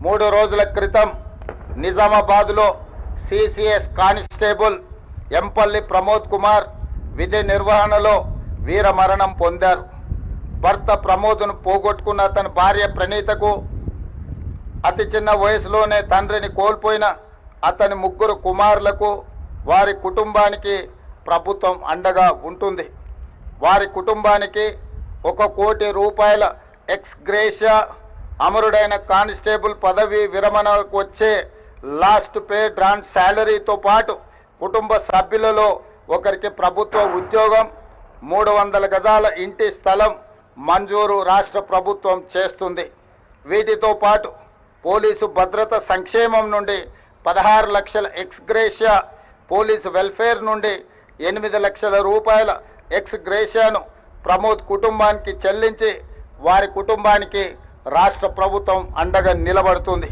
3 రోజుల క్రితం నిజామాబాద్లో సిసిఎస్ కానిస్టేబుల్ ఎంపల్లి ప్రమోద్ కుమార్ విధి నిర్వహణలో వీరమరణం పొందారు. భర్త ప్రమోద్ను పోగొట్టుకున్న అతని భార్య ప్రణీతకు అతి చిన్న వయసులోనే తండ్రిని కోల్పోయిన అతని 3 కుమారులకు వారి కుటుంబానికి ప్రభుత్వం అండగా ఉంటుంది. వారి కుటుంబానికి 1 కోటి రూపాయల ఎక్స్ గ్రేషియా, అమరుడైన కానిస్టేబుల్ పదవి విరమణకు వచ్చే లాస్ట్ పే డ్రాన్ శాలరీతో పాటు కుటుంబ సభ్యులలో ఒకరికి ప్రభుత్వ ఉద్యోగం, 300 గజాల ఇంటి స్థలం మంజూరు రాష్ట్ర ప్రభుత్వం చేస్తుంది. వీటితో పాటు పోలీసు భద్రత సంక్షేమం నుండి 16 లక్షల ఎక్స్ గ్రేషియా, పోలీసు వెల్ఫేర్ నుండి 8 లక్షల రూపాయల ఎక్స్ గ్రేషియాను ప్రమోద్ కుటుంబానికి చెల్లించి వారి కుటుంబానికి రాష్ట్ర ప్రభుత్వం అండగా నిలబడుతుంది.